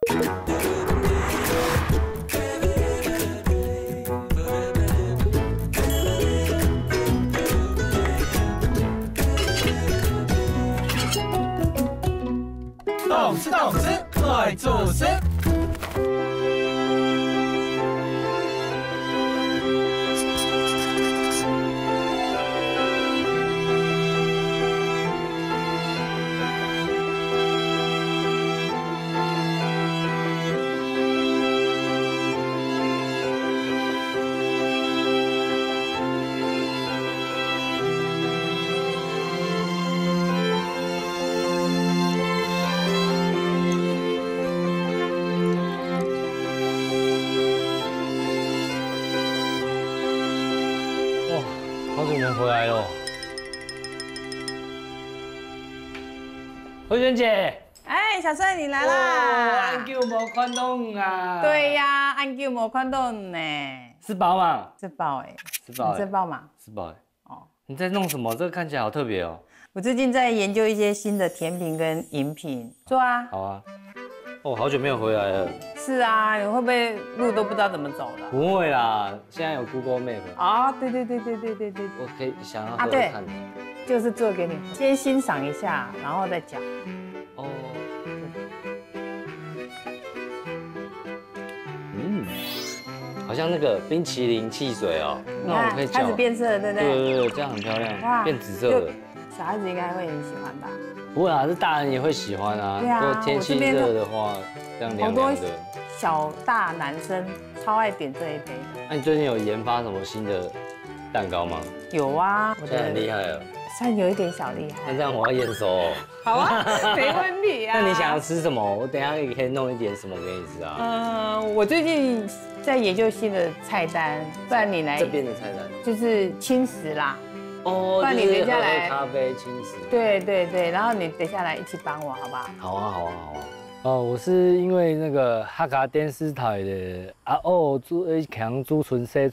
动次动次，来做事。好久没回来了，慧娟姐，哎，小帅你来啦！安久无看到啊。对呀，安久没看到呢。是宝吗？是宝哎，是宝，是宝吗？是宝哎。哦，你在弄什么？这个看起来好特别哦。我最近在研究一些新的甜品跟饮品，做啊。好啊。哦，好久没有回来了。是啊，你会不会路都不知道怎么走了？不会啦，现在有 Google Map。啊，对。我可以想要喝对看的。就是做给你，先欣赏一下，然后再讲。哦。嗯，好像那个冰淇淋汽水哦。那我可以开始变色了，对不对？对，这样很漂亮。哇，变紫色的。小孩子应该会很喜欢吧？不会啊，这大人也会喜欢啊。对啊，如果天气热的话，这样凉凉的。小大男生超爱点这一杯。那你最近有研发什么新的蛋糕吗？有啊，我觉得很厉害了，算有一点小厉害。那这样我要验收哦。好啊，没问题啊。那你想要吃什么？我等一下也可以弄一点什么给你吃啊。我最近在研究新的菜单，不然你来这边的菜单就是轻食啦。哦，不然你等下来咖啡轻食。对，然后你等下来一起帮我，好不好？好啊。哦，我是因为那个客家电视台的强朱纯洗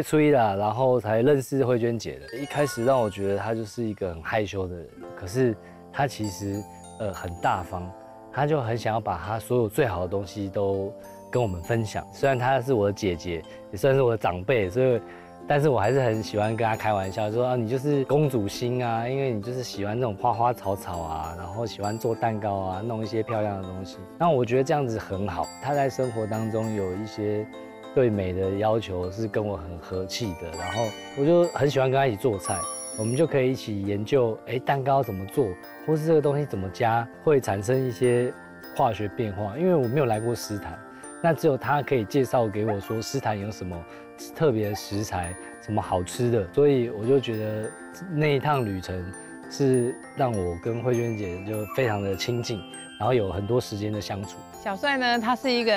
吹啦，然后才认识慧娟姐的。一开始让我觉得她就是一个很害羞的人，可是她其实很大方，她就很想要把她所有最好的东西都跟我们分享。虽然她是我的姐姐，也算是我的长辈，但是我还是很喜欢跟她开玩笑，说啊，你就是公主心啊，因为你就是喜欢那种花花草草啊，然后喜欢做蛋糕啊，弄一些漂亮的东西。那我觉得这样子很好。她在生活当中有一些对美的要求是跟我很和气的，然后我就很喜欢跟她一起做菜，我们就可以一起研究，蛋糕怎么做，或是这个东西怎么加，会产生一些化学变化。因为我没有来过诗坛，那只有她可以介绍给我说诗坛有什么特别的食材，什么好吃的，所以我就觉得那一趟旅程是让我跟慧娟姐就非常的亲近，然后有很多时间的相处。小帅呢，他是一个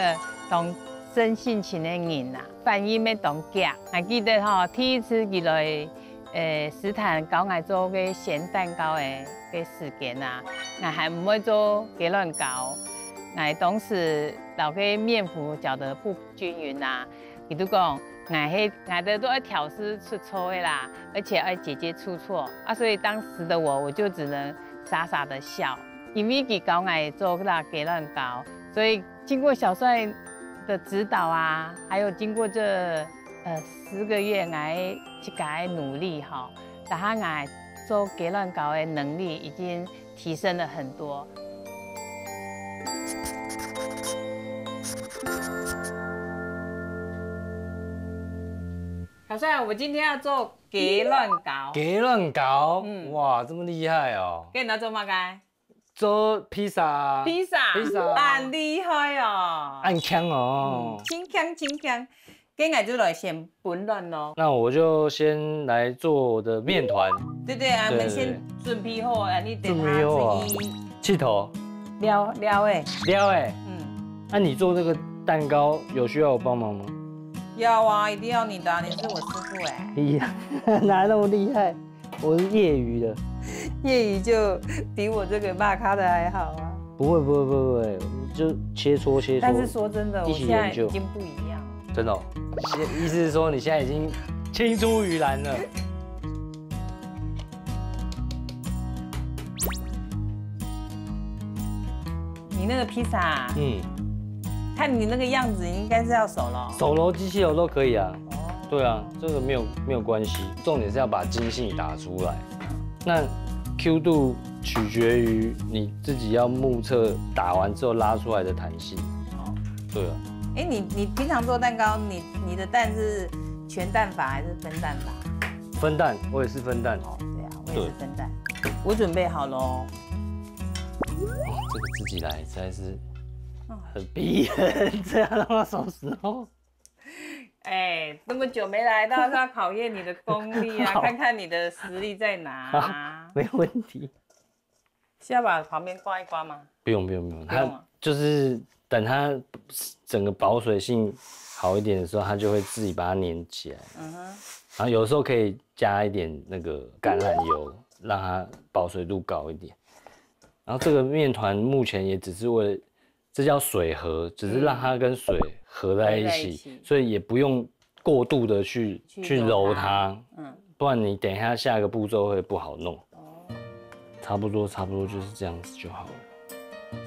懂真性情的人呐，反应要懂假。还记得吼，第一次入来诗坛搞我做个咸蛋糕的个事件啊，我还唔会做鸡卵糕，我当时老个面糊搅得不均匀啊，比如讲。我的都要挑丝出错的啦，而且要姐姐出错啊，所以当时的我就只能傻傻的笑。因为佢教我做那鸡卵糕，所以经过小帅的指导啊，还有经过这10个月我去改努力哈，打下我做鸡卵糕的能力已经提升了很多。小帅，我今天要做鸡卵糕。鸡卵糕，哇，这么厉害哦！给你拿做嘛该？做披萨。披萨，很厉害哦！很强哦。轻强。给我就来先分卵咯。那我就先来做我的面团。对，我们先准备好，你等下气头。撩哎。那你做这个蛋糕有需要我帮忙吗？要啊，一定要你的，你是我师傅哎。哪那么厉害？我是业余的。业余就比我这个骂咖的还好啊。不会，就切磋。但是说真的，我现在已经不一样了。真的、哦？意思是说你现在已经青出于蓝了？你那个披萨，看你那个样子，应该是要手揉。手揉、机器揉都可以啊。哦，对啊，这个没有关系，重点是要把筋性打出来。那 Q 度取决于你自己要目测打完之后拉出来的弹性。哦，对啊。哎，你平常做蛋糕，你的蛋是全蛋法还是分蛋法？分蛋，我也是分蛋。哦，对啊，我也是分蛋。我准备好喽。这个自己来实在是很逼人，这样让他收拾哦。哎，那么久没来，当然是要考验你的功力啊，看看你的实力在哪。没问题。需要把旁边刮一刮吗？不用，它就是等它整个保水性好一点的时候，它就会自己把它粘起来。嗯哼。然后有时候可以加一点那个橄榄油，让它保水度高一点。然后这个面团目前也只是为了，这叫水合，只是让它跟水合在一起，所以也不用过度的去揉它，不然你等一下下个步骤会不好弄。差不多就是这样子就好了。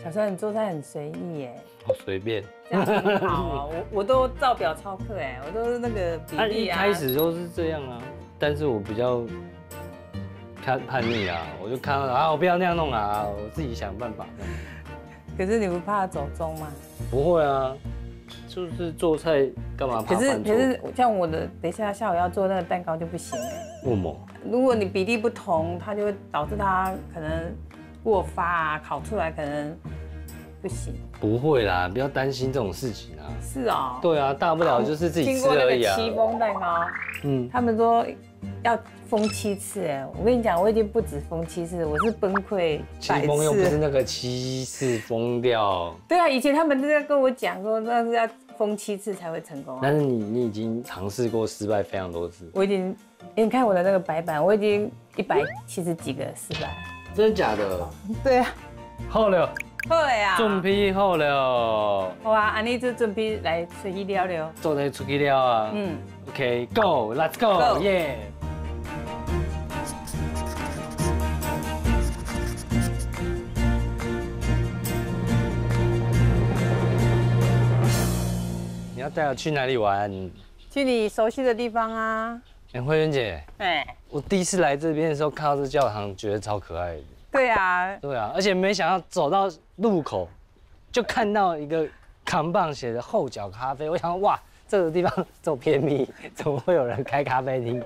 小帅，你做菜很随意耶。好随便。这样很好啊，我都照表操课哎，我都是那个比例啊。一开始都是这样啊，但是我比较叛逆啊，我就看到啊，我不要那样弄啊，我自己想办法。可是你不怕走钟吗？不会啊，就是做菜干嘛怕犯错？可是像我的，等一下下午要做那个蛋糕就不行哎。为什么？如果你比例不同，它就会导致它可能过发啊，烤出来可能不行。不会啦，不要担心这种事情啊。是哦。对啊，大不了就是自己吃而已啊。经过那个戚风蛋糕，他们说要封7次哎，我跟你讲，我已经不止封7次，我是崩溃100次。戚风又不是那个7次封掉。对啊，以前他们都在跟我讲说，那是要封7次才会成功啊。但是你已经尝试过失败非常多次。我已经，你看我的那个白板，我已经170几个失败。真的假的？对啊。好了。好嘞啊。准备好了。好啊，安尼就准备来出去了了。做来出去了啊。OK，Go，Let's go，耶！你要带我去哪里玩？去你熟悉的地方啊。慧媛姐，我第一次来这边的时候看到这教堂，觉得超可爱的。对啊，而且没想到走到路口，就看到一个扛棒写着后脚咖啡，我想哇，这个地方这么偏僻，怎么会有人开咖啡厅？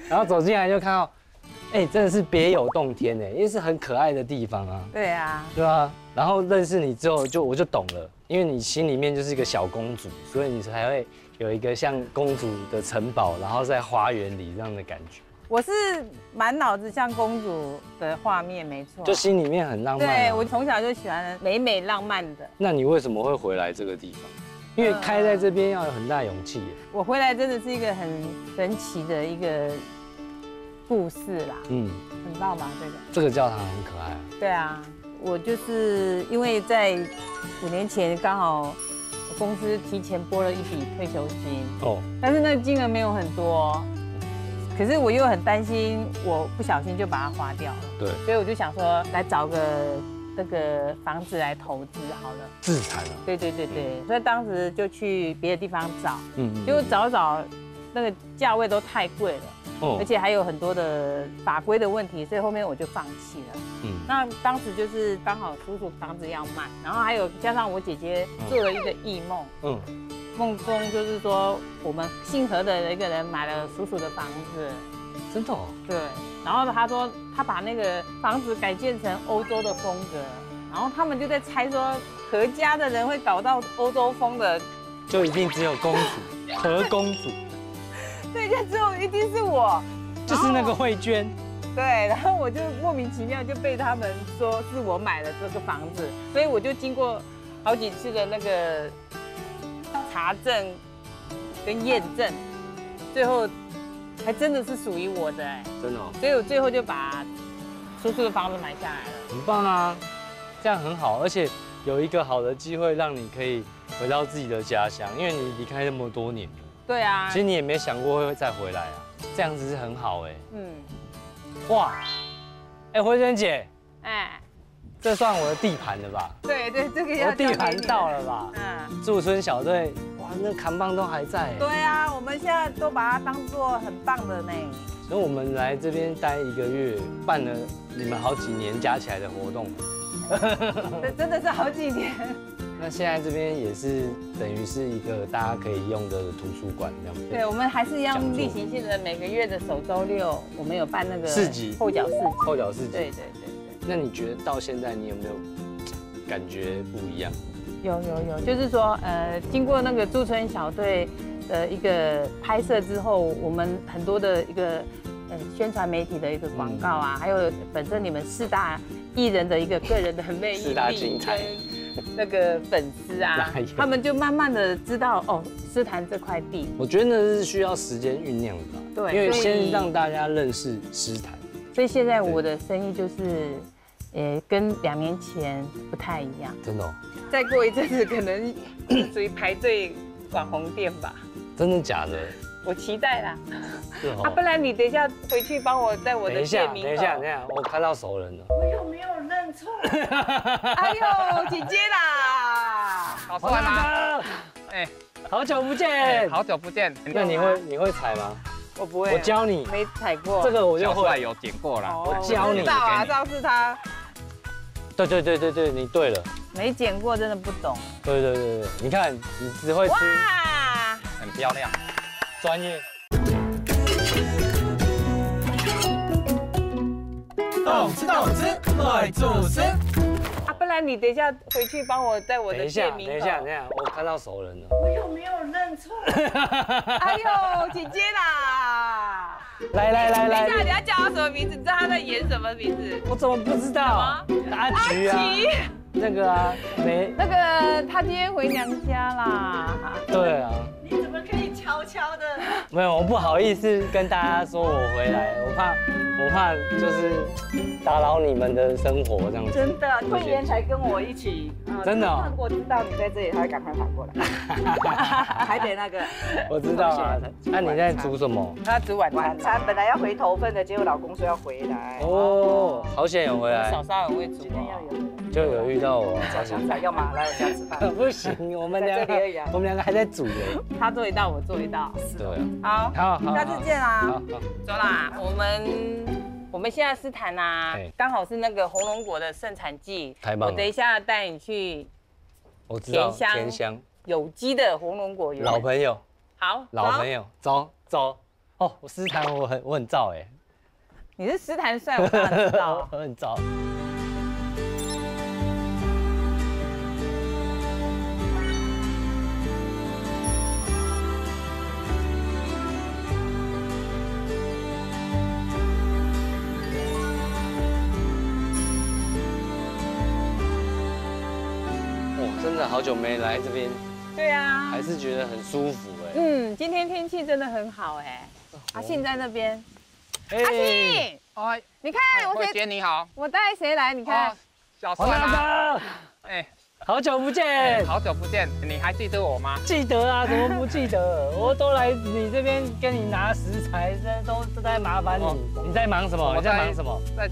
然后走进来就看到，真的是别有洞天因为是很可爱的地方啊。对啊，然后认识你之后，我就懂了，因为你心里面就是一个小公主，所以你才会有一个像公主的城堡，然后在花园里这样的感觉。我是满脑子像公主的画面，没错，就心里面很浪漫。对，我从小就喜欢美美浪漫的。那你为什么会回来这个地方？因为开在这边要有很大勇气。我回来真的是一个很神奇的一个故事啦。很棒吧？这个教堂很可爱啊。对啊，我就是因为在5年前刚好公司提前拨了一笔退休金但是那个金额没有很多。可是我又很担心，我不小心就把它花掉了。对，所以我就想说，来找个那个房子来投资好了。自产啊？对，所以当时就去别的地方找，结果找那个价位都太贵了，而且还有很多的法规的问题，所以后面我就放弃了。那当时就是刚好叔叔房子要卖，然后还有加上我姐姐做了一个异梦，梦中就是说，我们姓何的一个人买了叔叔的房子，真的？对。然后他说他把那个房子改建成欧洲的风格，然后他们就在猜说何家的人会搞到欧洲风的，就一定只有公主，何公主。对，就只有一定是我，就是那个慧娟。对，然后我就莫名其妙就被他们说是我买了这个房子，所以我就经过好几次的那个查证跟验证，最后还真的是属于我的真的所以我最后就把叔叔的房子买下来了。很棒啊，这样很好，而且有一个好的机会让你可以回到自己的家乡，因为你离开那么多年了。对啊，其实你也没想过会再回来啊，这样子是很好哇，慧娟姐，这算我的地盘了吧？对，这个要我地盘到了吧？驻村小队，哇，那扛棒都还在。对啊，我们现在都把它当做很棒的呢。所以我们来这边待1个月，办了你们好几年加起来的活动。这真的是好几年。那现在这边也是等于是一个大家可以用的图书馆这样。对，我们还是一样例行性的，每个月的首周六，我们有办那个市集，后脚市集。后脚市集。对。那你觉得到现在你有没有感觉不一样？有，就是说，经过那个驻村小队的一个拍摄之后，我们很多的一个宣传媒体的一个广告啊，还有本身你们4大艺人的一个个人的魅力， 4大精彩。那个粉丝啊，他们就慢慢的知道哦，诗坛这块地。我觉得那是需要时间酝酿的，对，因为先让大家认识诗坛。所以现在我的生意就是，跟2年前不太一样。真的哦？再过一阵子可能属于排队网红店吧。真的假的？我期待啦。是哦。啊，不然你等一下回去帮我在我的店名。等一下，我看到熟人了。我有没有认错？哎呦，姐姐啦！好帅吗？哎，好久不见，好久不见。那你会踩吗？我不会，我教你。没踩过。这个我就小帅会。有剪过了，我教你。知道啊，上次他。对，你对了。没剪过，真的不懂。对，你看，你只会吃。哇，很漂亮，专业。动吃动吃，来做事。啊，不然你等一下回去帮我在我的店名。等一下，我看到熟人了。我有没有认错？哎呦，姐姐啦！来，等一下，你要叫他什么名字？你知道他在演什么名字？我怎么不知道？阿菊啊，那个啊，那个他今天回娘家啦。对啊。你怎么可以悄悄的？没有，我不好意思跟大家说我回来，我怕就是打扰你们的生活这样子。真的，慧妍才跟我一起，真的哦。如果知道你在这里，他会赶快跑过来。台北那个，我知道啊。那你在煮什么？他煮晚餐。晚餐本来要回头份的，结果老公说要回来。哦，好险有回来。嫂嫂很会煮，今天要有。就有遇到我。找香菜，要吗？来我家吃饭。不行，我们两个还在煮哎。他做一道，我做一道。对啊。好，下次见啦。好，走啦。我们现在诗坛啊，刚好是那个红龙果的盛产季。太棒了。我等一下带你去。我知道。甜香。有机的红龙果园。老朋友。好。老朋友，走。哦，我诗坛我很燥哎。你是诗坛帅，我当然知道。我很燥。真的好久没来这边，对啊，还是觉得很舒服哎。今天天气真的很好哎。阿信在那边，阿信，哎，你看慧姐你好，我带谁来？你看，小帅吗？哎，好久不见，好久不见，你还记得我吗？记得啊，怎么不记得？我都来你这边跟你拿食材，都在麻烦你。你在忙什么？你在忙什么？在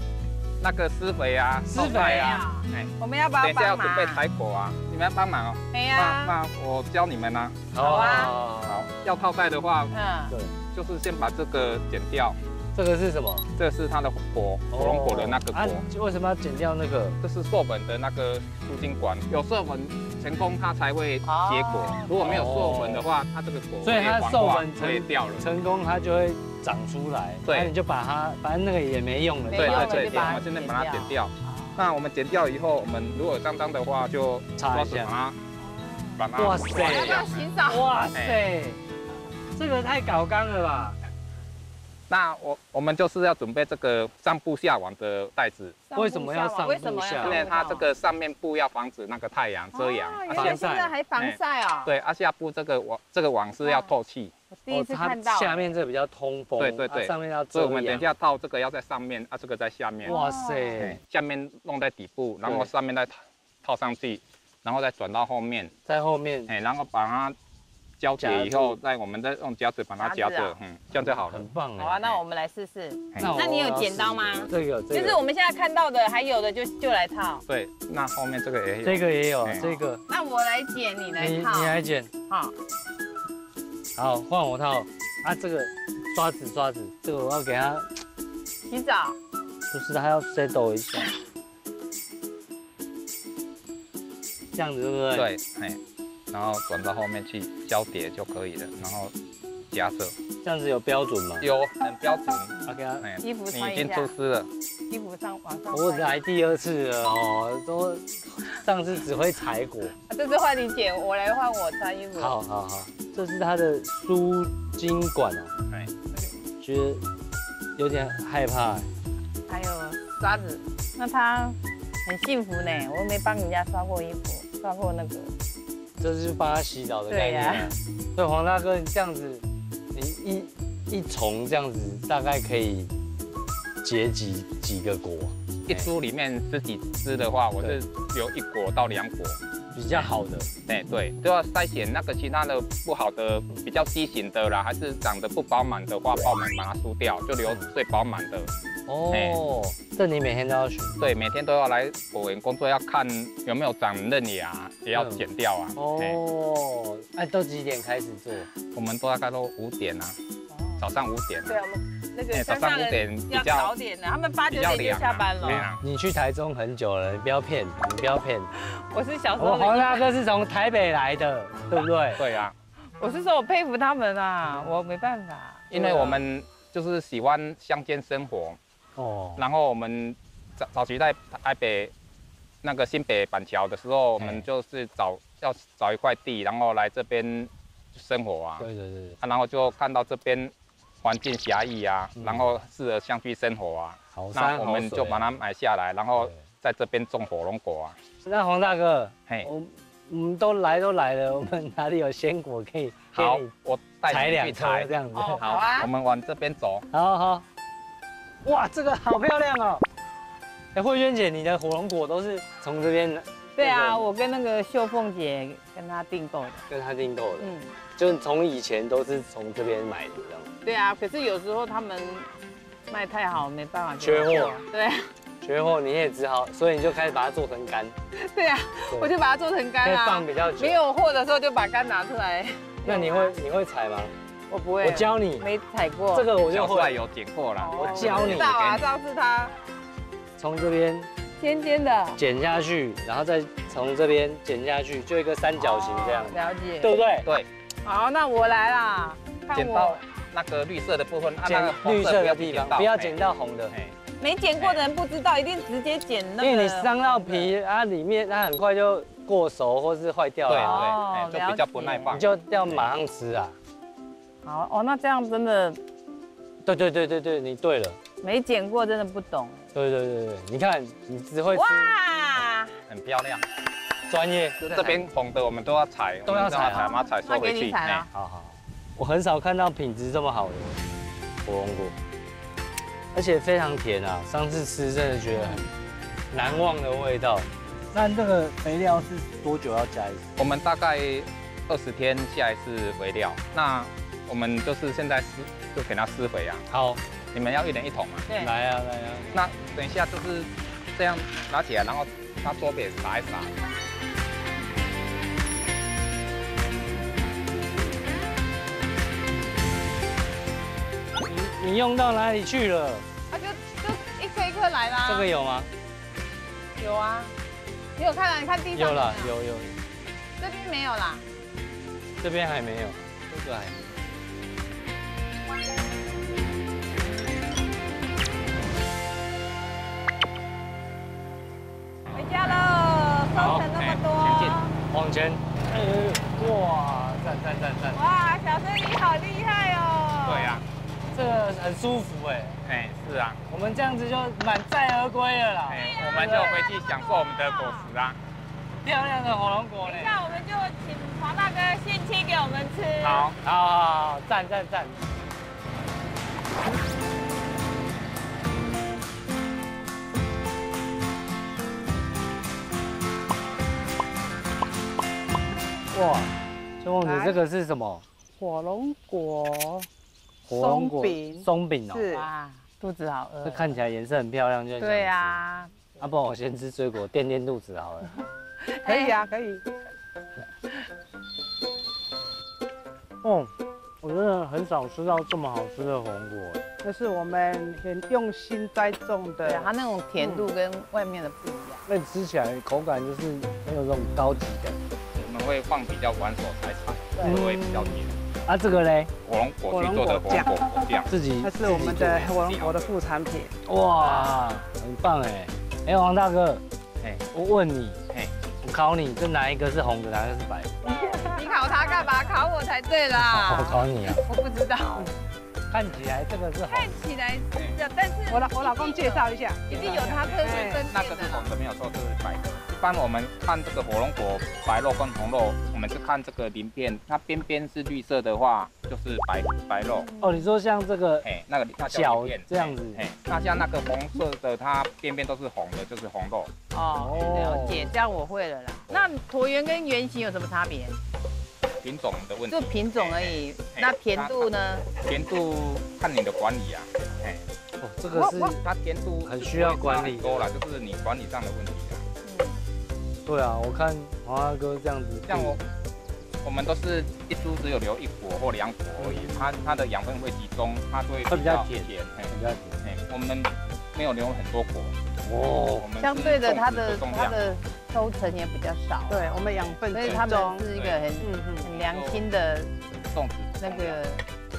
那个施肥啊，施肥啊，哎，我们要不要帮忙？等一下要准备采果啊，你们要帮忙哦。没呀。那我教你们啊。好啊。好，要套袋的话，对，就是先把这个剪掉。这个是什么？这是它的火龙果的那个果。为什么要剪掉那个？这是授粉的那个输精管，有授粉成功，它才会结果。如果没有授粉的话，它这个果所以它授粉会掉了，成功它就会长出来。对，那你就把它，反正那个也没用了。对，我们现在把它剪掉。那我们剪掉以后，我们如果脏脏的话，就擦一下，把它。哇塞！要不要洗澡？哇塞！这个太搞刚了吧？那我们就是要准备这个上布下网的袋子。为什么要上布下？因为它这个上面布要防止那个太阳遮阳。原来现在还防晒啊？对，下布这个网是要透气。我第一次看到。下面这比较通风。对。上面要遮阳。所以我们等一下套这个要在上面，这个在下面。哇塞！下面弄在底部，然后上面再套上去，然后再转到后面。在后面。然后把它交叠以后，我们再用夹子把它夹着，这样就好了。很棒哎。好啊，那我们来试试。那你有剪刀吗？这个就是我们现在看到的，还有的就来套。对，那后面这个也有。这个也有，这个。那我来剪，你来套。你来剪。好。好，换我套。啊，这个刷子，这个我要给它洗澡。不是，它要 settle 一下。这样子对不对？对，然后转到后面去交叠就可以了，然后夹着。这样子有标准吗？有，很标准。OK 啊，衣服穿你已经出师了。衣服往上。我来第2次了哦，都上次只会踩过。这次换你剪，我来换我穿衣服。好，这是它的输精管哦。觉得有点害怕。还有刷子，那他很幸福呢，我没帮人家刷过衣服，刷过那个。这是帮他洗澡的概念。对呀。所以黄大哥，你这样子，你一丛这样子，大概可以结几个果？一株里面10几只的话，我是留1果到2果，比较好的。对，就要筛选那个其他的不好的、比较畸形的啦，还是长得不饱满的话，帮我们把它梳掉，就留最饱满的。哦，这你每天都要选？对，每天都要来果园工作，要看有没有长嫩芽，也要剪掉啊。哦，都几点开始做？我们大概都5点啊，早上5点。对，我们那个早上5点比较早点的，他们8、9点就下班了。你去台中很久了，你不要骗。我是小时候。黄大哥是从台北来的，对不对？对啊。我是说我佩服他们啊，我没办法。因为我们就是喜欢乡间生活。然后我们早期在台北那个新北板桥的时候，我们就是要找一块地，然后来这边生活啊。对。然后就看到这边环境狭义啊，然后适合乡居生活啊。那我们就把它买下来，然后在这边种火龙果啊。那黄大哥，我们都来了，我们哪里有鲜果可以？好，我带采你去采这样子。好啊，我们往这边走。好。哇，这个好漂亮哦！慧娟姐，你的火龙果都是从这边？对啊，我跟那个秀凤姐跟她订购的。就是从以前都是从这边买的这样。对啊，可是有时候他们卖太好，没办法。缺货。对啊。缺货你也只好，所以你就开始把它做成干。对啊，我就把它做成干啊。可以放比较久。没有货的时候就把干拿出来。那你会采吗？我不会，我教你，没采过。这个我就会有剪过了，我教你。知道啊，上次他从这边尖尖的剪下去，然后再从这边剪下去，就一个三角形这样。了解，对不对？对。好，那我来啦。剪到那个绿色的部分，剪绿色的地方，不要剪到红的。没剪过的人不知道，一定直接剪那个。因为你伤到皮啊，里面它很快就过熟或是坏掉了。对，就比较不耐放。你就要马上吃啊。好那这样真的，对，你对了。没剪过真的不懂。对，你看你只会吃。哇，很漂亮，专业。这边红的我们都要采，把它采收回去。好，我很少看到品质这么好的火龙果，而且非常甜啊！上次吃真的觉得很难忘的味道。那这个肥料是多久要加一次？我们大概20天下一次肥料。那我们就是现在就给它施肥啊。好，你们要1人1桶嘛？对。来啊！那等一下就是这样拿起来，然后它桌边撒一撒。你用到哪里去了？就一颗一颗来啦。这个有吗？有啊。你有看啊？你看地上有了，有。这边没有啦。这边还没有，这个还没有。回家了，收成那么多。往前。哇，赞！哇，小生你好厉害哦。对呀。这个很舒服是啊，我们这样子就满载而归了啦。我们就回去享受我们的果实啊。漂亮的火龙果等一下我们就请黄大哥现切给我们吃。好，赞。哇，凤姐，这个是什么？火龙果松饼，松饼哦。是哇，肚子好饿。这看起来颜色很漂亮，就很想吃。对啊，不然我先吃水果垫垫肚子好了。可以啊，可以。哦，我真的很少吃到这么好吃的红果。这是我们很用心栽种对啊，的，它那种甜度跟外面的不一样。那吃起来口感就是很有这种高级感。我们会放比较晚手才采，所以会比较甜。啊，这个嘞，火龙果去做的火龙果果酱，自己它是我们的火龙果的副产品。哇，很棒哎！哎，王大哥，哎，我问你，哎，我考你，这哪一个是红的，哪一个是白的？你考他干嘛？考我才对啦。我考你啊！我不知道，看起来这个是红看起来是这样，但是我老公介绍一下，一定有它特殊分那个是红的没有错，这是白的。一般我们看这个火龙果白肉跟红肉，我们是看这个鳞片，它边边是绿色的话，就是白肉。哦，你说像这个哎，那叫角鳞片这样子，哎，那像那个红色的，它边边都是红的，就是红肉。哦，了解，这样我会了啦。那椭圆跟圆形有什么差别？品种的问题，就品种而已。那甜度呢？甜度看你的管理啊，哎，哦，这个是它甜度很需要管理多了，就是你管理上的问题啊。对啊，我看黄大哥这样子，像我们都是一株只有留1果或2果而已，它的养分会集中，它会比较甜，哎，比较甜。哎，我们没有留很多果，哦，我们相对的，它的重量收成也比较少。对我们养分所以他集中们。是一个很良心的种植那个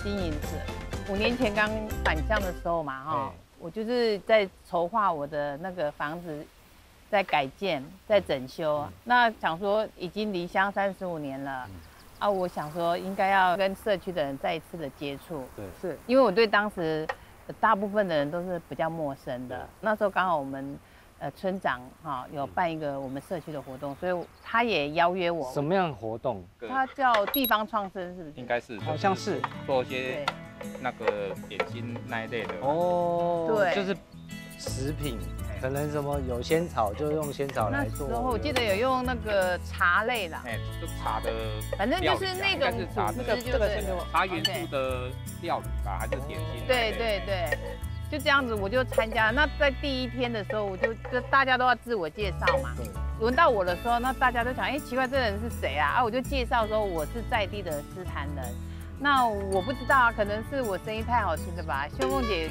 经营者。5年前刚返乡的时候嘛，哈，我就是在筹划我的那个房子，在改建、在整修。那想说已经离乡35年了，啊，我想说应该要跟社区的人再一次的接触。对，是因为我对当时大部分的人都是比较陌生的。那时候刚好我们村长哈有办一个我们社区的活动，所以他也邀约我。什么样的活动？他叫地方创生，是不是？应该是，好像是做一些那个点心那一类的。哦，对，就是食品，可能什么有仙草就用仙草来做。那时候我记得有用那个茶类啦，哎，就茶的，反正就是那种茶组织，这个是茶元素的料理吧，还是点心？对对对，就这样子我就参加。那在第1天的时候，我就大家都要自我介绍嘛。轮到我的时候，那大家都想，哎，奇怪，这人是谁啊？啊，我就介绍说我是在地的斯坦人。那我不知道啊，可能是我声音太好听了吧。秀凤姐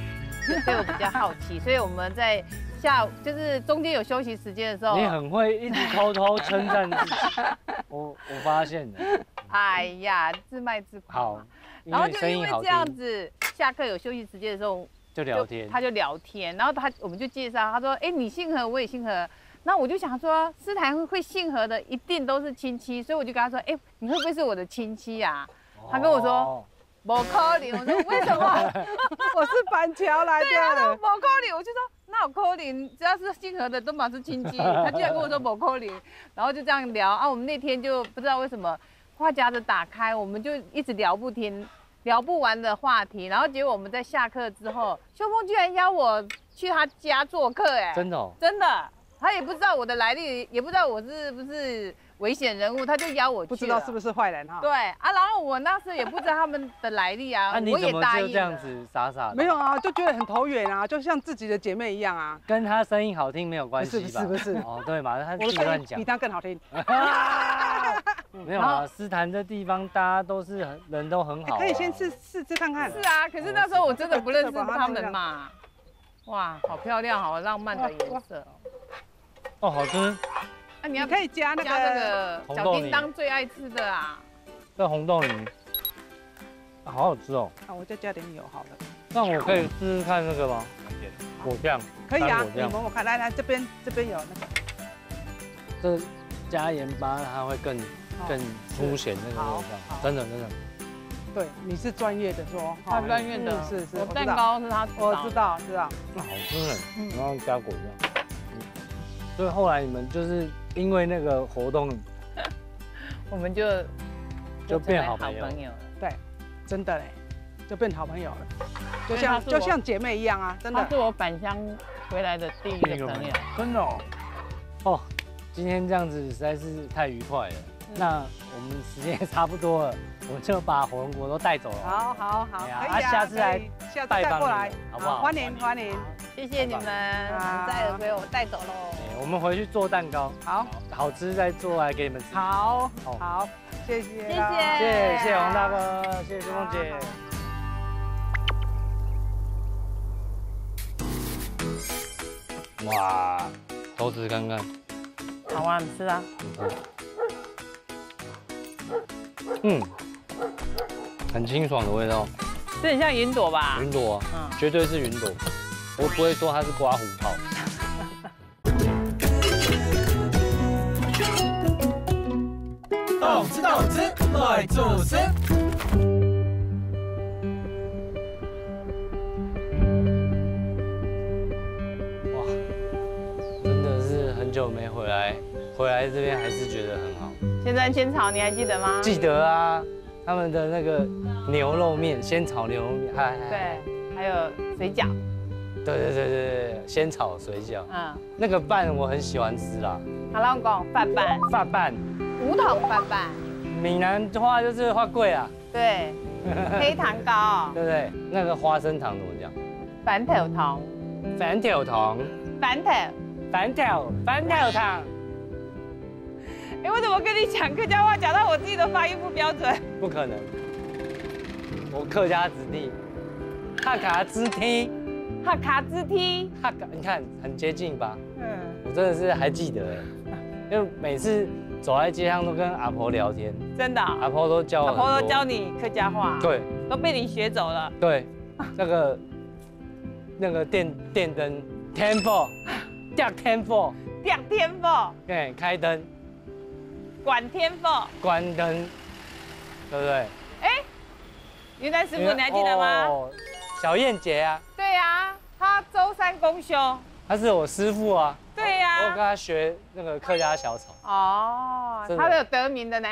对我比较好奇，所以我们在下午就是中间有休息时间的时候，你很会一直偷偷称赞自己，我发现了。哎呀，自卖自夸。好，然后就因为这样听子，下课有休息时间的时候就聊天，他就聊天，然后我们就介绍，他说，哎，你姓何，我也姓何。那我就想说，斯坦会姓何的一定都是亲戚，所以我就跟他说，哎，你会不会是我的亲戚啊？他跟我说，不可能。我说为什么？我是板桥来的。对啊，他说不可能，我就说那有可能，只要是姓何的都嘛是亲戚。他居然跟我说不可能，然后就这样聊啊。我们那天就不知道为什么话匣子打开，我们就一直聊不停，聊不完的话题。然后结果我们在下课之后，秀峰居然邀我去他家做客，哎，真的哦，真的，他也不知道我的来历，也不知道我是不是危险人物，他就邀我去，不知道是不是坏人哈？对啊，然后我那时也不知道他们的来历啊，那你我也怎么就答应了。这样子傻傻的？没有啊，就觉得很投缘啊，就像自己的姐妹一样啊。跟他声音好听没有关系吧？不是哦，对嘛，他自我的声己乱讲音比。他更好听。没有啊，斯坦这地方大家都是人都很好啊。可以先试看看。是啊，可是那时候我真的不认识他们嘛。哇，好漂亮，好浪漫的颜色哦，好吃。那你要可以加那加这个个小叮当最爱吃的啊。这红豆泥，好好吃哦。啊，我就加点油好了。那我可以试试看那个吗？果酱。可以啊，你果酱摸摸看，来这边有那个。这加盐巴它会更凸显那个味道，真的。对，你是专业的说，他专业的，是，我蛋糕是他，我知道，那好吃呢，然后加果酱。所以后来你们就是因为那个活动，我们就变好朋友了。对，真的嘞，就变好朋友了，就像姐妹一样啊，真的。他是我返乡回来的第一个朋友，真的哦。哦，今天这样子实在是太愉快了。那我们时间也差不多了，我就把火龙果都带走了。好，哎呀可以啊，下次来下次拜访再过来你，好不好？欢迎欢迎。谢谢你们，再给我带走喽。我们回去做蛋糕，好，好吃再做来给你们吃。好，好好，谢谢，谢谢谢谢王大哥，谢谢朱梦姐。哇，偷吃看看。好啊，你吃啊。嗯，很清爽的味道。这很像云朵吧？云朵，绝对是云朵。我不会说它是刮胡泡。动吃，来做事。哇，真的是很久没回来，回来这边还是觉得很好。鲜沾仙草你还记得吗？记得啊，他们的那个牛肉面，仙草牛肉面，对，还有水饺。对，仙草水饺。那个饭我很喜欢吃啦。好，老公，饭拌。饭拌。五桶饭拌。闽南话就是花粿啊。对。黑糖糕。对不对？那个花生糖怎么讲？板头糖。板头糖。板头糖。哎，我怎么跟你讲客家话，讲到我自己的发音不标准？不可能，我客家子弟，哈卡之梯，哈卡之梯，你看很接近吧？我真的是还记得哎，因为每次走在街上都跟阿婆聊天，真的，阿婆都教我，阿婆都教你客家话，对，都被你学走了。对，那个电灯 temple， 掉 temple， 掉天赋，对，开灯。管天赋，关灯，对不对？哎，云南师傅你还记得吗？小燕姐啊。对呀，他周三公休。他是我师傅啊。对呀。我跟他学那个客家小炒。哦，他有得名的呢。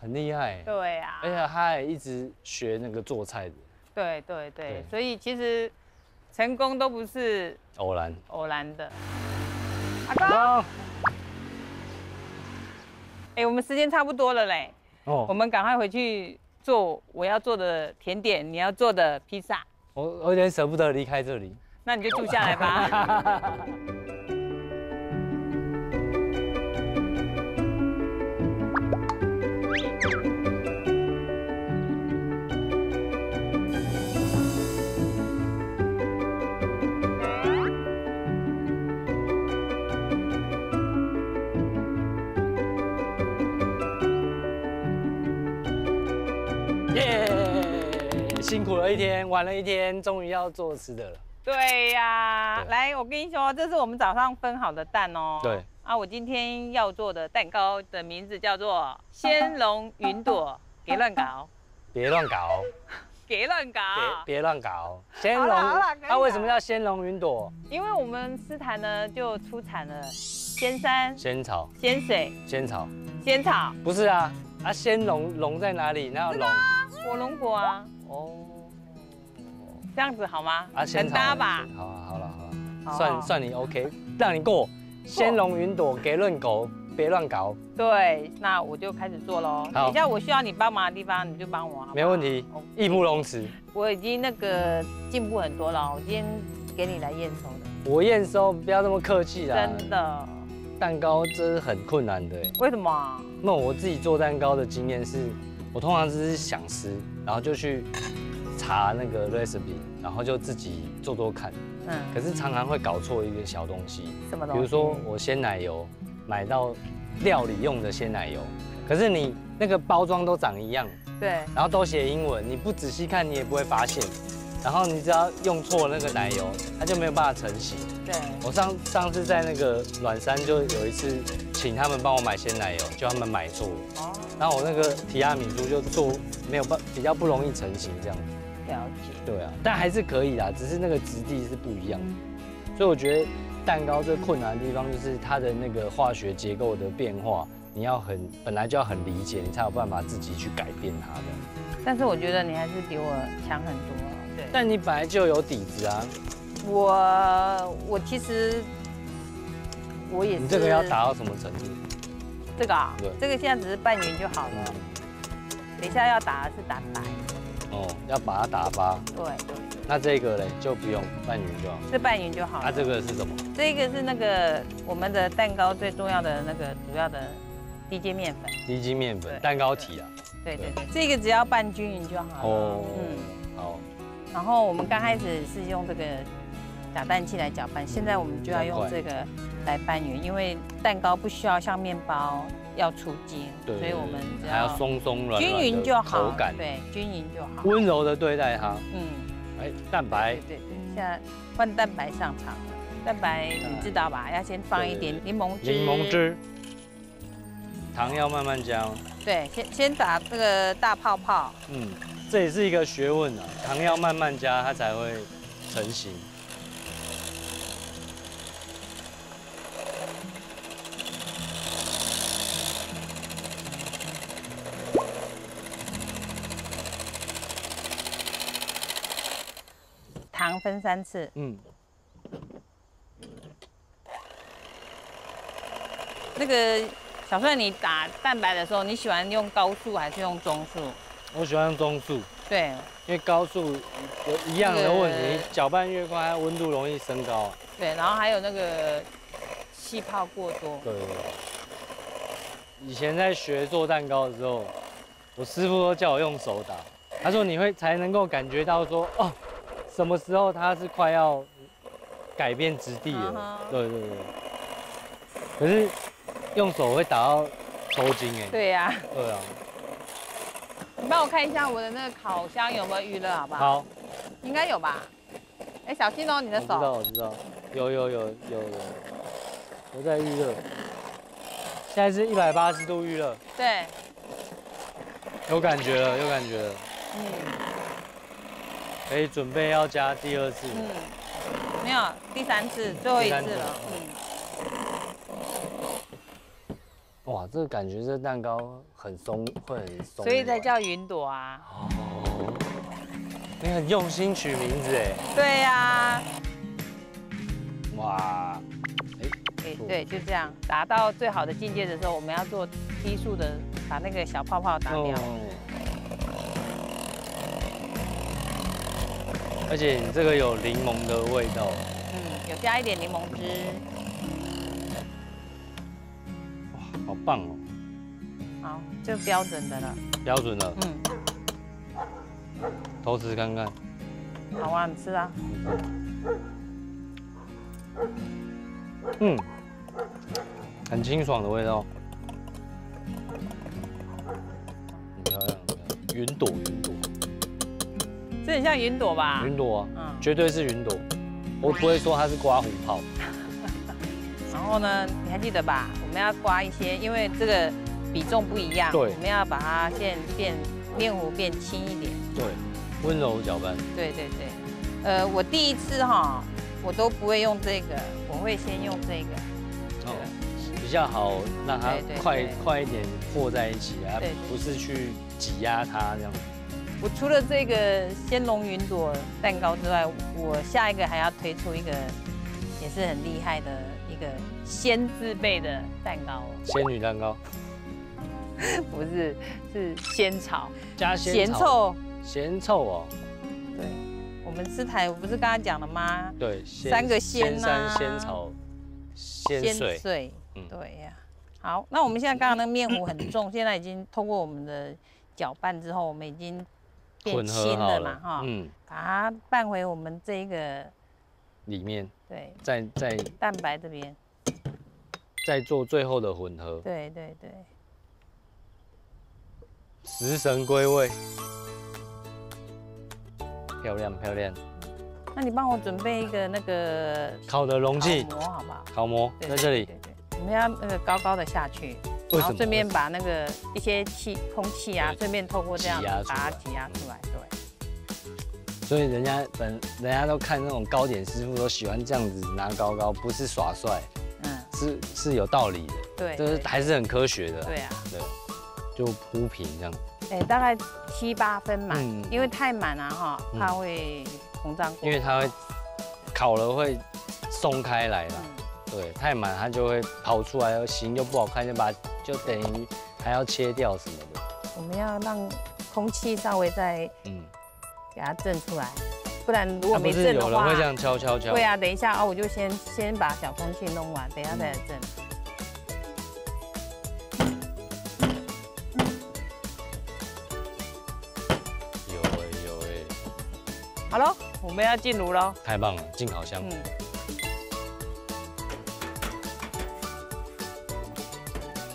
很厉害。对呀。而且他也一直学那个做菜的。对，所以其实成功都不是偶然的。阿公。哎，我们时间差不多了嘞，我们赶快回去做我要做的甜点，你要做的披萨。我有点舍不得离开这里。那你就住下来吧。辛苦了一天，玩了一天，终于要做吃的了。对呀，来，我跟你说，这是我们早上分好的蛋哦。对。啊，我今天要做的蛋糕的名字叫做鲜蓉云朵，别乱搞。别乱搞。别乱搞。别乱搞。鲜蓉。它为什么叫鲜蓉云朵？因为我们诗坛呢就出产了仙山、仙草、仙水、仙草。仙草。不是啊，鲜蓉在哪里？哪有蓉？火龙果啊。哦。这样子好吗？很搭吧？好了，算你 OK， 让你过。鲜蓉云朵，给论狗，别乱搞。对，那我就开始做喽。等一下我需要你帮忙的地方，你就帮我。没问题，义不容辞。我已经那个进步很多了，我今天给你来验收的。我验收，不要这么客气啦。真的。蛋糕真是很困难的。为什么？那我自己做蛋糕的经验是，我通常只是想吃，然后就去查那个 recipe， 然后就自己做看。可是常常会搞错一个小东西。什么东西？比如说我鲜奶油买到料理用的鲜奶油，可是你那个包装都长一样，对，然后都写英文，你不仔细看你也不会发现。然后你只要用错那个奶油，它就没有办法成型。对，我上次在那个暖山就有一次请他们帮我买鲜奶油，就他们买错了。哦。然后我那个提拉米苏就做没有比较不容易成型这样子。了解。对啊，但还是可以啦，只是那个质地是不一样的。所以我觉得蛋糕最困难的地方就是它的那个化学结构的变化，你要本来就要很理解，你才有办法自己去改变它的。但是我觉得你还是比我强很多。对。但你本来就有底子啊。我其实我也是。你这个要达到什么程度？这个啊，对这个现在只是拌匀就好了。等一下要打的是蛋白。哦，要把它打发。对对。那这个嘞就不用拌匀就好。是拌匀就好了。它这个是什么？这个是那个我们的蛋糕最重要的那个主要的低筋面粉。低筋面粉，蛋糕体啊。对对对，这个只要拌均匀就好了。哦，好。然后我们刚开始是用这个打蛋器来搅拌，现在我们就要用这个来拌匀，因为蛋糕不需要像面包要出筋，所以我们只还要松松软软均匀就好，口感对，均匀就好，温柔的对待它。哎，蛋白，对对对，现在换蛋白上场了。蛋白你知道吧？要先放一点柠檬汁，柠檬汁，糖要慢慢加。对，先打这个大泡泡。这也是一个学问啊，糖要慢慢加，它才会成型。糖分3次。那个小帅，你打蛋白的时候，你喜欢用高速还是用中速？我喜欢用中速。对，因为高速有一样的问题，搅拌越快，它温度容易升高。对，然后还有那个气泡过多。对。以前在学做蛋糕的时候，我师傅都叫我用手打，他说你会才能够感觉到说哦。什么时候它是快要改变质地了？对对对。可是用手会打到抽筋哎。对呀。对啊。你帮我看一下我的那个烤箱有没有预热，好不好？好。应该有吧？哎，小心哦，你的手。我知道，有在预热。现在是180度预热。对。有感觉了。可以准备要加第2次。没有，第3次，最后一次了。哇，这个感觉这蛋糕很松，会很松。所以才叫云朵啊。哦，你很用心取名字哎。对呀。哇。对，就这样，达到最好的境界的时候，我们要做低速的，把那个小泡泡打掉。而且你这个有柠檬的味道，有加一点柠檬汁，哇，好棒哦！好，就标准的了，标准的，偷吃看看，好啊，你吃啊，很清爽的味道，很漂亮，云朵。这很像云朵吧？云朵啊，绝对是云朵。我不会说它是刮胡泡。然后呢，你还记得吧？我们要刮一些，因为这个比重不一样，对，我们要把它面糊变轻一点。对，温柔搅拌。对。我第一次哈，我都不会用这个，我会先用这个。比较好让它快一点和在一起啊，不是去挤压它这样。我除了这个鲜龙云朵蛋糕之外，我下一个还要推出一个也是很厉害的一个鲜字辈的蛋糕。仙女蛋糕？不是，是仙草加咸臭。咸臭哦。对，我们吃台我不是刚刚讲了吗？对，3个鲜啊，仙草、鲜水。对呀。好，那我们现在刚刚那个面糊很重，现在已经通过我们的搅拌之后，我们已经变轻了嘛，哈，把它拌回我们这个里面，对，在蛋白这边，再做最后的混合，对，食神归位，漂亮。那你帮我准备一个那个烤的容器，烤模好不好？烤模在这里，对，我们要那个高高的下去，然后顺便把那个一些空气啊，顺便透过这样把它挤压出来，对。所以人家都看那种糕点师傅都喜欢这样子拿高，不是耍帅，是有道理的，对，这还是很科学的，对啊，对，就铺平这样，大概7、8分满，因为太满了哈，怕会膨胀过，因为它会烤了会松开来啦，对，太满它就会跑出来，形就不好看，就把它就等于还要切掉什么的。我们要让空气稍微再给它震出来，不然如果没震的话，有人会这样敲。对啊，等一下啊，我就先把小空气弄完，等一下再来震。有哎。好喽，我们要进炉喽。太棒了，进烤箱。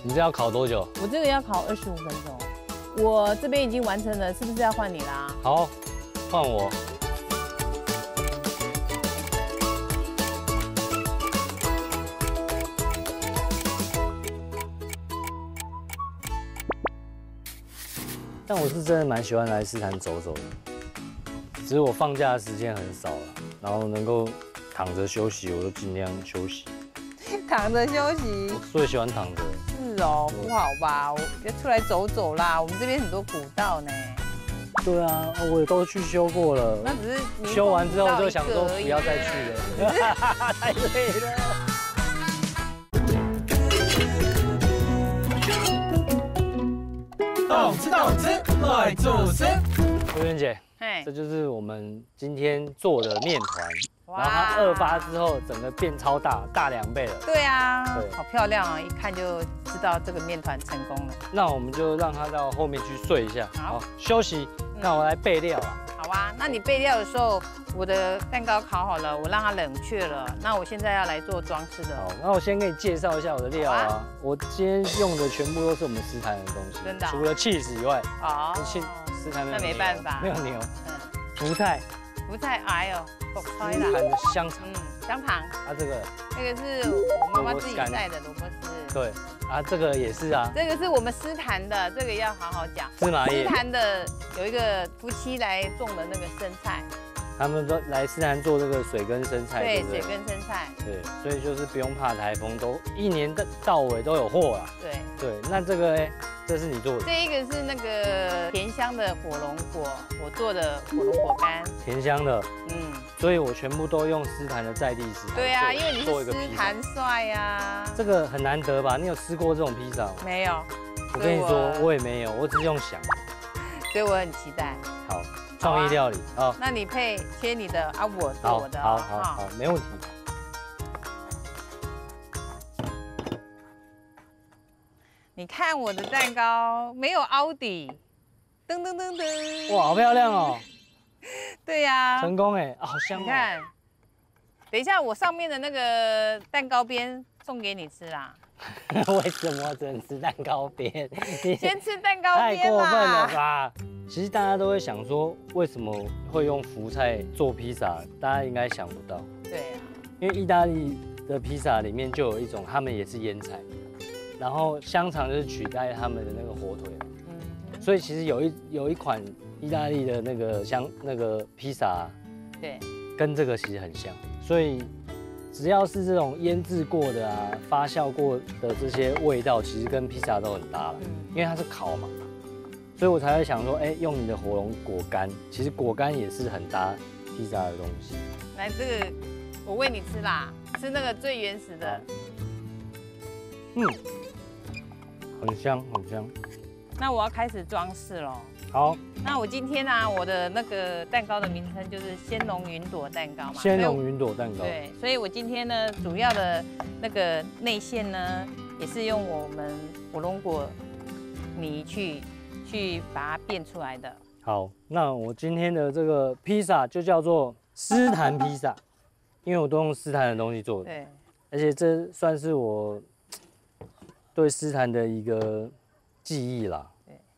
你这要烤多久？我这个要烤25分钟。我这边已经完成了，是不是要换你啦？好，换我。但我是真的蛮喜欢来斯坦走走的，只是我放假的时间很少了，然后能够躺着休息，我就尽量休息。躺着休息，我最喜欢躺着。是哦，不好吧？我要出来走走啦。我们这边很多古道呢。对啊，我也都去修过了。那只是修完之后就想说不要再去了，太累了。动吃，来做事。慧娟姐，这就是我们今天做的面团。然后它2发之后，整个变超大，大2倍了。对啊，好漂亮啊！一看就知道这个面团成功了。那我们就让它到后面去睡一下，好，休息。那我来备料啊。好啊，那你备料的时候，我的蛋糕烤好了，我让它冷却了。那我现在要来做装饰的。好，那我先给你介绍一下我的料啊。我今天用的全部都是我们斯坦的东西，真的，除了 cheese 以外。哦。斯坦那没办法，没有牛。福菜。福菜，哎呦。斯坦的香肠，香肠啊，这个是我妈妈自己带的萝卜丝，对，啊，这个也是啊，这个是我们斯坦的，这个要好好讲。芝麻叶，斯坦的有一个夫妻来种的那个生菜，他们都来斯坦做这个水耕生菜，对，水耕生菜，对，所以就是不用怕台风，都一年到尾都有货啦。对，那这个呢？这是你做的，这一个是那个甜香的火龙果，我做的火龙果干，甜香的，所以我全部都用斯坦的在地食材。对啊，因为你是斯坦帅呀。这个很难得吧？你有吃过这种披萨吗？没有。我跟你说，我也没有，我只是用想。所以我很期待。好，创意料理啊。那你切你的啊，我做我的。好，没问题。你看我的蛋糕没有凹底，噔噔噔噔，哇，好漂亮哦！对呀，成功哎，好香哦！你看，等一下我上面的那个蛋糕边送给你吃啦。为什么只能吃蛋糕边？先吃蛋糕边啦！太过分了吧！其实大家都会想说，为什么会用福菜做披萨？大家应该想不到。对啊，因为意大利的披萨里面就有一种，他们也是腌菜。然后香肠就是取代他们的那个火腿，所以其实有一款意大利的那个披萨，对，跟这个其实很像，所以只要是这种腌制过的啊、发酵过的这些味道，其实跟披萨都很搭了，因为它是烤嘛，所以我才会想说，哎，用你的火龙果干，其实果干也是很搭披萨的东西。来，这个我喂你吃啦，吃那个最原始的，很香，很香。那我要开始装饰喽。好。那我今天呢，我的那个蛋糕的名称就是鲜龙云朵蛋糕嘛。鲜龙云朵蛋糕。对，所以我今天呢，主要的那个内馅呢，也是用我们火龙果泥去把它变出来的。好，那我今天的这个披萨就叫做斯坦披萨，因为我都用斯坦的东西做的。对。而且这算是我对斯坦的一个记忆啦，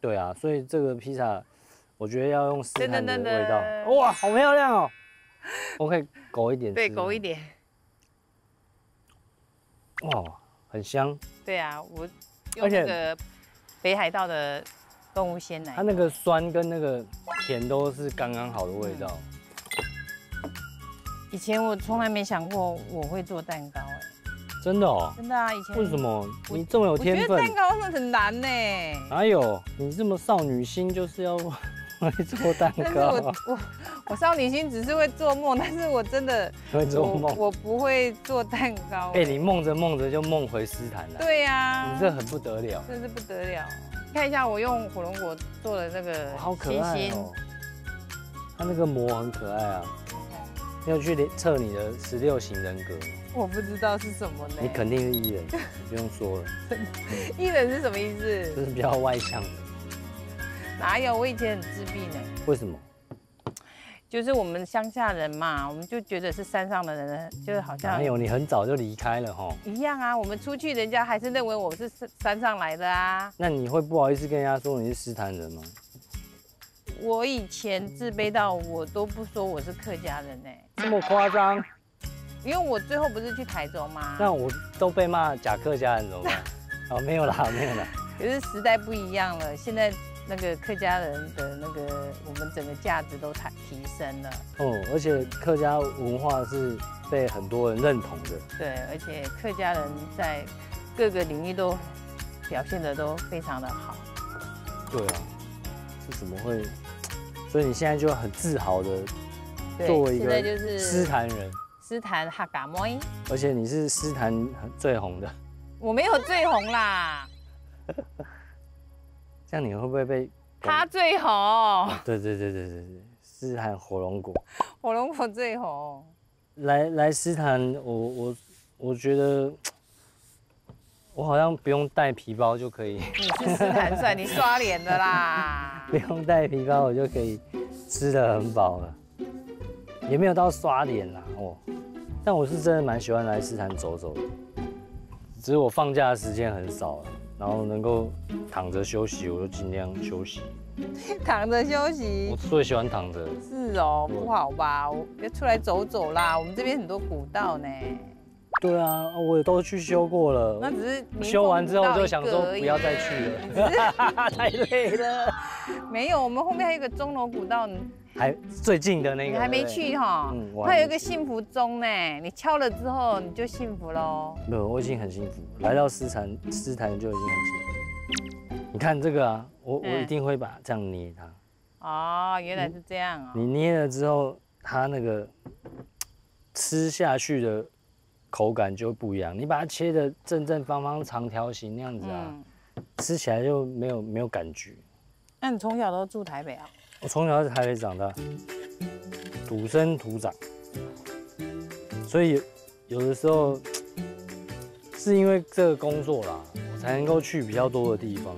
对啊，所以这个披萨，我觉得要用斯坦的味道。哇，好漂亮哦！我可以勾一点。对，勾一点。哇，很香。对啊，我用那个北海道的动物鲜奶，它那个酸跟那个甜都是刚刚好的味道。以前我从来没想过我会做蛋糕，哎。真的哦，真的啊！以前为什么你这么有天分？我觉得蛋糕很难呢。哪有？你这么少女心，就是要会做蛋糕。但是我少女心只是会做梦，但是我真的会做梦，我不会做蛋糕。哎，你梦着梦着就梦回斯坦了。对呀，你这很不得了，真是不得了。看一下我用火龙果做的那个好可爱星星，哦。它那个膜很可爱啊。你有去测你的16型人格吗？我不知道是什么呢。你肯定是 E 人，你不用说了。E 人是什么意思？就是比较外向的。哪有？我以前很自闭呢。为什么？就是我们乡下人嘛，我们就觉得是山上的人，就是好像哪有？你很早就离开了哈。一样啊。我们出去，人家还是认为我是山上来的啊。那你会不好意思跟人家说你是斯坦人吗？我以前自卑到我都不说我是客家人呢。这么夸张？因为我最后不是去台中吗？那我都被骂假客家人怎么办？哦，没有啦，没有啦。可是时代不一样了，现在那个客家人的那个我们整个价值都提升了。哦，而且客家文化是被很多人认同的。对，而且客家人在各个领域都表现得都非常的好。对啊，这怎么会？所以你现在就很自豪的作为一个就是斯坦人，斯坦客家妹，而且你是斯坦最红的。我没有最红啦，这样你会不会被？他最红。对，斯坦火龙果，火龙果最红。来斯坦，我觉得我好像不用带皮包就可以。你是斯坦帅，你刷脸的啦。不用带皮包，我就可以吃得很饱了，也没有到刷脸啦哦。但我是真的蛮喜欢来斯坦走走的，只是我放假的时间很少了，然后能够躺着休息，我就尽量休息。躺着休息我。最喜欢躺着。是哦，不好吧？我要出来走走啦。我们这边很多古道呢。对啊，我也都去修过了。那只是修完之后就想说不要再去了，太累了。没有，我们后面还有一个钟楼古道，还最近的那个，你还没去哈？它有一个幸福钟呢，你敲了之后你就幸福喽。没有，我已经很幸福，来到斯坦就已经很幸福。你看这个啊，我一定会把这样捏它。哦，原来是这样哦。你捏了之后，它那个吃下去的口感就不一样。你把它切的正正方方、长条形那样子啊，吃起来就没有感觉。那你从小都住台北啊？我从小在台北长大，土生土长，所以有的时候是因为这个工作啦，我才能够去比较多的地方，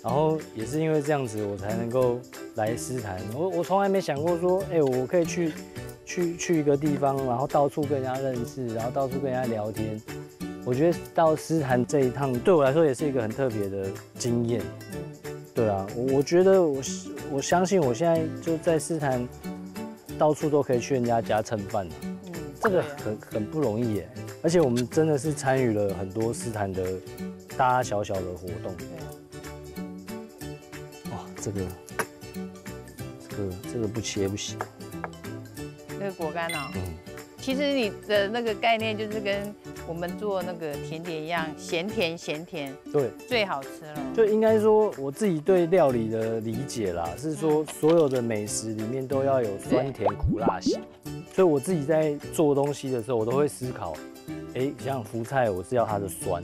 然后也是因为这样子，我才能够来斯坦。我从来没想过说，我可以去一个地方，然后到处跟人家认识，然后到处跟人家聊天。我觉得到斯坦这一趟对我来说也是一个很特别的经验。对啊，我觉得我相信我现在就在斯坦，到处都可以去人家家蹭饭了。这个很不容易耶，而且我们真的是参与了很多斯坦的大大小小的活动。哇，这个不切不行。那个果干哦，其实你的那个概念就是跟我们做那个甜点一样，咸甜，对，最好吃了。就应该说我自己对料理的理解啦，是说所有的美食里面都要有酸甜苦辣咸，所以我自己在做东西的时候，我都会思考，像福菜我是要它的酸，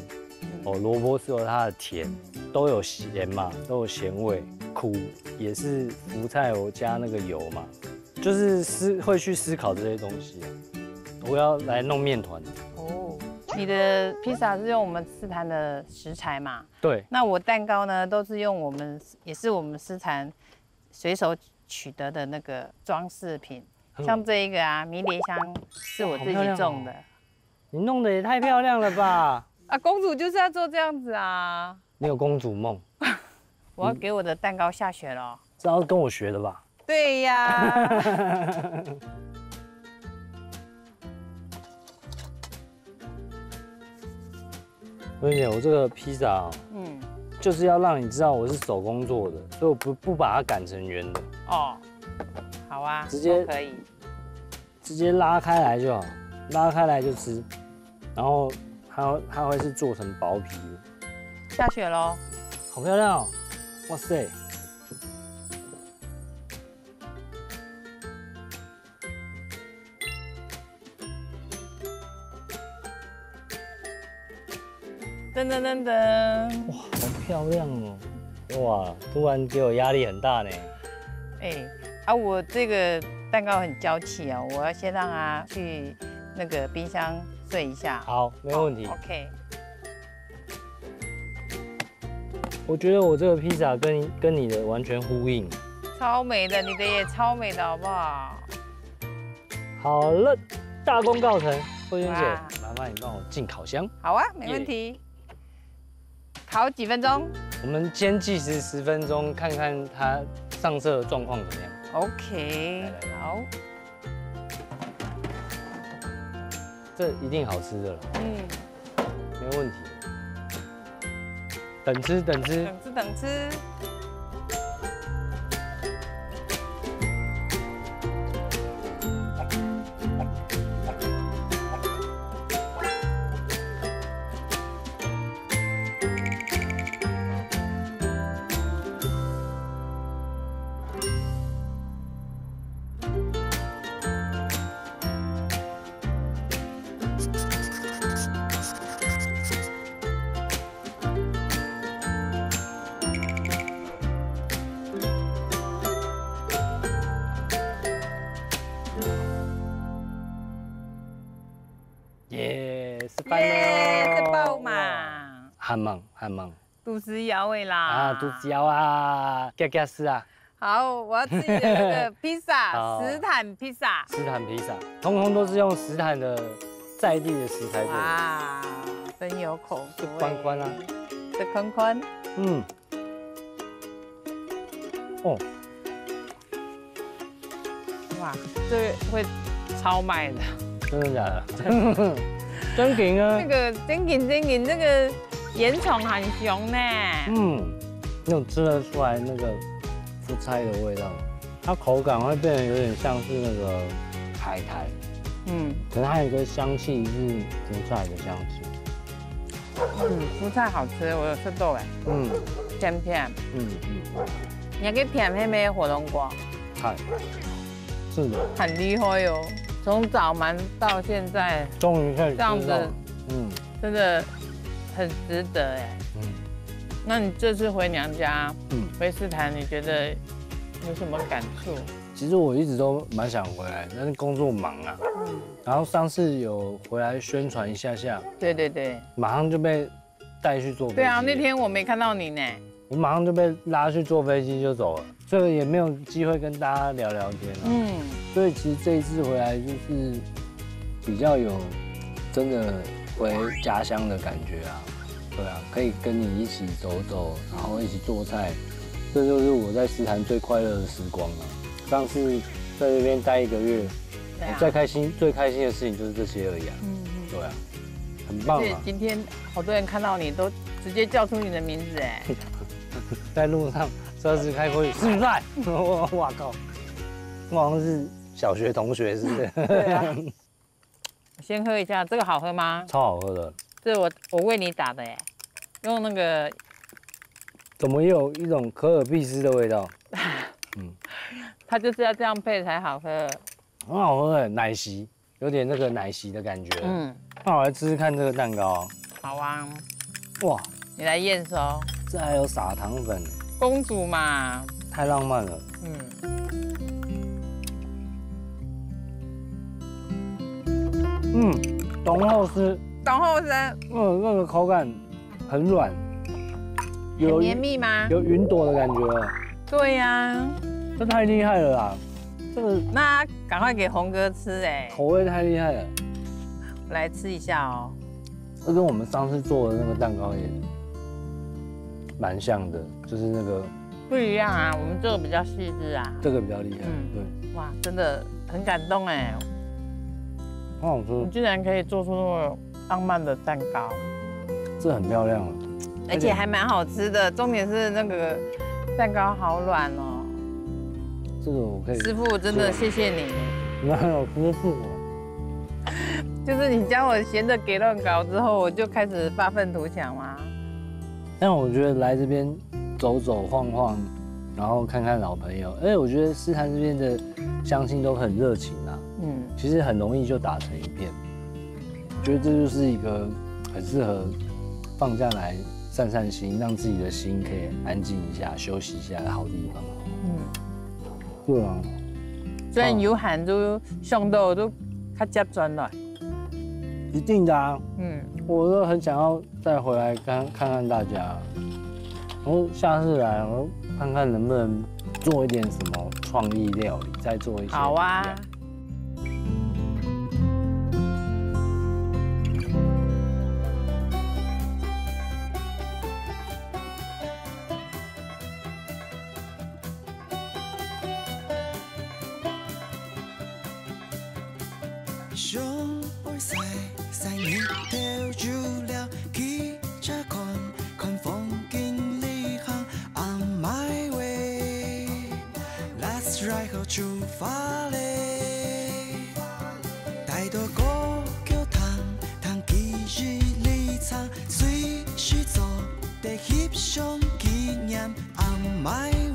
萝卜是有它的甜，都有咸嘛，都有咸味，苦也是福菜我加那个油嘛，就是会去思考这些东西。我要来弄面团。你的披萨是用我们斯坦的食材嘛？对。那我蛋糕呢，都是用也是我们斯坦随手取得的那个装饰品，像这一个啊，迷迭香是我自己种的。你弄得也太漂亮了吧！啊，公主就是要做这样子啊。你有公主梦。我要给我的蛋糕下雪了。是要跟我学的吧？对呀。薇姐，我这个披萨就是要让你知道我是手工做的，所以我不把它擀成圆的。哦，好啊，直接可以，直接拉开来就好，拉开来就吃，然后它会是做成薄皮的。下雪咯，好漂亮哦！哇塞，噔噔噔噔，哇，好漂亮哦！哇，突然给我压力很大呢。我这个蛋糕很娇气哦，我要先让它去那个冰箱睡一下。好，没问题。OK。我觉得我这个披萨跟你的完全呼应。超美的，你的也超美的，好不好？好了，大功告成，慧娟姐，麻烦你帮我进烤箱。好啊，没问题。烤几分钟？我们先计时10分钟，看看它上色的状况怎么样。OK，好。这一定好吃的了。没问题。等吃。等吃。这爆嘛！很忙。肚子摇味啦！啊，肚子摇啊，嘎丝啊！好，我要吃你的那个披萨，石毯披萨。石毯披萨，通通都是用石毯的在地的食材做的。哇，真有口福。宽宽啊，这宽。哦，哇，这会超卖的。真的假的？真劲啊！那个真劲，这个烟囱很凶呢。那种吃得出来那个蔬菜的味道，它口感会变得有点像是那个海苔。可是它有一个香气是蔬菜的香气。蔬菜好吃，我有吃到哎。甜。你还可以甜黑火龙果。是的。很厉害哟。从早忙到现在，终于可以这样子，真的很值得哎。那你这次回娘家，回师坛，你觉得有什么感触？其实我一直都蛮想回来，但是工作忙啊。然后上次有回来宣传一下。对。马上就被带去坐飞机。对啊，那天我没看到你呢。我马上就被拉去坐飞机就走了，所以也没有机会跟大家聊聊天啊。所以其实这一次回来就是比较有真的回家乡的感觉啊。对啊，可以跟你一起走，然后一起做菜，这就是我在师坛最快乐的时光啊。上次在这边待1个月，最开心的事情就是这些而已啊。对啊，很棒啊。今天好多人看到你都直接叫出你的名字哎。在路上车子开过去，是不是帅？哇靠！我好像是小学同学似的。对啊。先喝一下，这个好喝吗？超好喝的。这我为你打的耶，用那个。怎么有一种可尔必斯的味道？它就是要这样配才好喝。很好喝哎，奶昔，有点那个奶昔的感觉。那我来吃吃看这个蛋糕。好啊。哇，你来验收。这还有撒糖粉，公主嘛，太浪漫了。浓厚丝，那个口感很软，很绵密吗？有云朵的感觉了。对呀，这太厉害了啦！这个那赶快给洪哥吃哎，口味太厉害了。我来吃一下哦。这跟我们上次做的那个蛋糕也蛮像的，就是那个不一样啊，我们这个比较细致啊，这个比较厉害。对，哇，真的很感动哎，很好吃。你居然可以做出那么浪漫的蛋糕，这很漂亮，而且还蛮好吃的。重点是那个蛋糕好软哦。这个我可以。师傅真的谢谢你。哪有师傅？就是你教我咸的给乱搞之后，我就开始发愤图强嘛。但我觉得来这边走走晃晃，然后看看老朋友，我觉得师坛这边的乡亲都很热情啊。其实很容易就打成一片。觉得这就是一个很适合放假来散散心，让自己的心可以安静一下、休息一下的好地方。对啊。虽然有限都上到都较接转来。一定的啊。我都很想要再回来看看大家。然后下次来，我看看能不能做一点什么创意料理，再做一些。好啊。上杯細細熱跳住了，記着看風景旅行 on my way。Let's ride 後出發嘞，帶到高橋談記憶里藏，隨時做的翕相紀念 on my way。